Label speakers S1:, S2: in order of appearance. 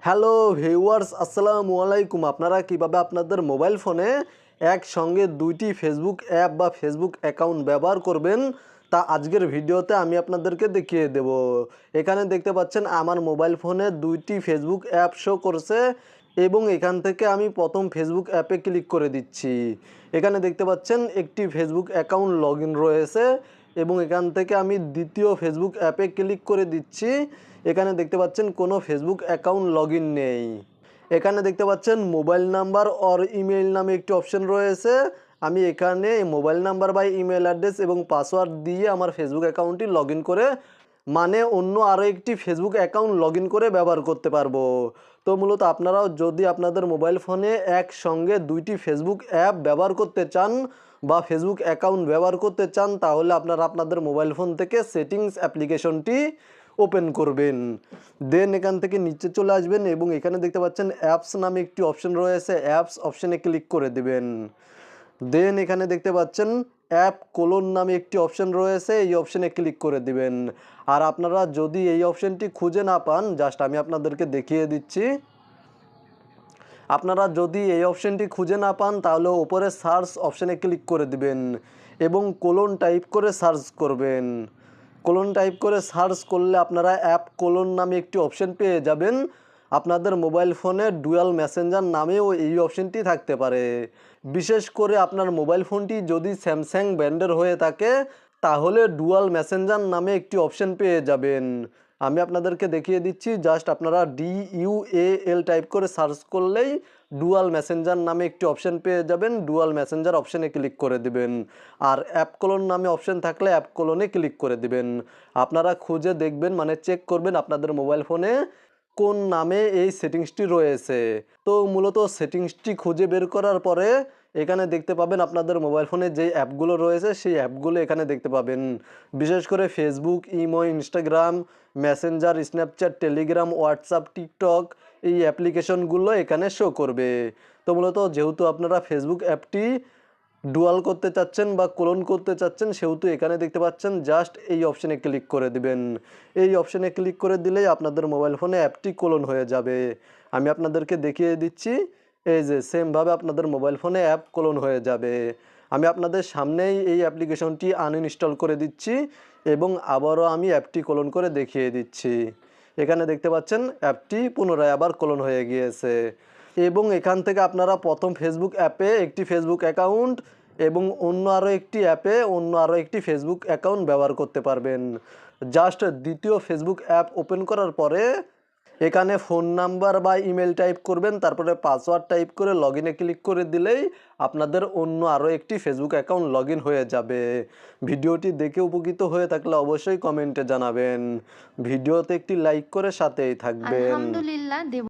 S1: Hello viewers, আসসালামু আলাইকুম। আপনারা কিভাবে আপনাদের মোবাইল ফোনে একসঙ্গে দুইটি ফেসবুক অ্যাপ বা ফেসবুক অ্যাকাউন্ট ব্যবহার করবেন তা আজকের ভিডিওতে আমি আপনাদেরকে দেখিয়ে দেব। এখানে দেখতে পাচ্ছেন আমার মোবাইল ফোনে দুইটি ফেসবুক অ্যাপ শো করছে এবং এখান থেকে আমি প্রথম ফেসবুক অ্যাপে ক্লিক করে দিচ্ছি। এখানে দেখতে পাচ্ছেন একটি ফেসবুক অ্যাকাউন্ট লগ ইন রয়েছে এবং এখান থেকে আমি দ্বিতীয় ফেসবুক অ্যাপে ক্লিক করে দিচ্ছি। এখানে দেখতে পাচ্ছেন কোনো ফেসবুক অ্যাকাউন্ট লগ ইন নেই। এখানে দেখতে পাচ্ছেন মোবাইল নাম্বার অর ইমেইল নামে একটি অপশন রয়েছে। আমি এখানে মোবাইল নাম্বার বা ইমেল অ্যাড্রেস এবং পাসওয়ার্ড দিয়ে আমার ফেসবুক অ্যাকাউন্টটি লগ ইন করে মানে অন্য আরও একটি ফেসবুক অ্যাকাউন্ট লগ ইন করে ব্যবহার করতে পারবো। তো মূলত আপনারাও যদি আপনাদের মোবাইল ফোনে একসঙ্গে দুইটি ফেসবুক অ্যাপ ব্যবহার করতে চান বা ফেসবুক অ্যাকাউন্ট ব্যবহার করতে চান তাহলে আপনারা আপনাদের মোবাইল ফোন থেকে সেটিংস অ্যাপ্লিকেশনটি ওপেন করবেন। দেন এখান থেকে নিচে চলে আসবেন এবং এখানে দেখতে পাচ্ছেন অ্যাপস নামে একটি অপশন রয়েছে, অ্যাপস অপশনে ক্লিক করে দেবেন। দেন এখানে দেখতে পাচ্ছেন অ্যাপ কোলন নামে একটি অপশন রয়েছে, এই অপশনে ক্লিক করে দিবেন। আর আপনারা যদি এই অপশনটি খুঁজে না পান, জাস্ট আমি আপনাদেরকে দেখিয়ে দিচ্ছি। আপনারা যদি এই অপশনটি খুঁজে না পান তাহলে উপরে সার্চ অপশনে ক্লিক করে দিবেন এবং কোলন টাইপ করে সার্চ করবেন। কোলন টাইপ করে সার্চ করলে আপনারা অ্যাপ কোলন নামে একটি অপশন পেয়ে যাবেন। আপনাদের মোবাইল ফোনে ডুয়াল মেসেঞ্জার নামেও এই অপশনটি থাকতে পারে। বিশেষ করে আপনার মোবাইল ফোনটি যদি স্যামসাং ব্র্যান্ডের হয়ে থাকে তাহলে ডুয়াল মেসেঞ্জার নামে একটি অপশন পেয়ে যাবেন। আমি আপনাদেরকে দেখিয়ে দিচ্ছি, জাস্ট আপনারা DUAL টাইপ করে সার্চ করলেই ডুয়াল মেসেঞ্জার নামে একটি অপশন পেয়ে যাবেন। ডুয়াল মেসেঞ্জার অপশনে ক্লিক করে দিবেন। আর অ্যাপ কোলন নামে অপশন থাকলে অ্যাপ কোলনে ক্লিক করে দিবেন। আপনারা খুঁজে দেখবেন, মানে চেক করবেন আপনাদের মোবাইল ফোনে কোন নামে এই সেটিংসটি রয়েছে। তো মূলত সেটিংসটি খুঁজে বের করার পরে এখানে দেখতে পাবেন আপনাদের মোবাইল ফোনে যেই অ্যাপগুলো রয়েছে সেই অ্যাপগুলো এখানে দেখতে পাবেন। বিশেষ করে Facebook, imo, Instagram, Messenger, Snapchat, Telegram, WhatsApp, TikTok এই অ্যাপ্লিকেশনগুলো এখানে শো করবে। তো মূলত যেহেতু আপনারা ফেসবুক অ্যাপটি ডুয়াল করতে চাচ্ছেন বা ক্লোন করতে চাচ্ছেন সেহেতু এখানে দেখতে পাচ্ছেন জাস্ট এই অপশনে ক্লিক করে দিবেন। এই অপশনে ক্লিক করে দিলেই আপনাদের মোবাইল ফোনে অ্যাপটি ক্লোন হয়ে যাবে। আমি আপনাদেরকে দেখিয়ে দিচ্ছি, এই যে সেমভাবে আপনাদের মোবাইল ফোনে অ্যাপ ক্লোন হয়ে যাবে। আমি আপনাদের সামনেই এই অ্যাপ্লিকেশনটি আনইনস্টল করে দিচ্ছি এবং আবারও আমি অ্যাপটি ক্লোন করে দেখিয়ে দিচ্ছি। এখানে দেখতে পাচ্ছেন অ্যাপটি পুনরায় আবার ক্লোন হয়ে গিয়েছে এবং এখান থেকে আপনারা প্রথম ফেসবুক অ্যাপে একটি ফেসবুক অ্যাকাউন্ট এবং অন্য আরও একটি অ্যাপে অন্য আরও একটি ফেসবুক অ্যাকাউন্ট ব্যবহার করতে পারবেন। জাস্ট দ্বিতীয় ফেসবুক অ্যাপ ওপেন করার পরে এখানে ফোন নাম্বার বা ইমেল টাইপ করবেন, তারপরে পাসওয়ার্ড টাইপ করে লগ ইনে ক্লিক করে দিলেই আপনাদের অন্য আরও একটি ফেসবুক অ্যাকাউন্ট লগ ইন হয়ে যাবে। ভিডিওটি দেখে উপকৃত হয়ে থাকলে অবশ্যই কমেন্টে জানাবেন। ভিডিওতে একটি লাইক করে সাথেই থাকবেন।
S2: আলহামদুলিল্লাহ দেব।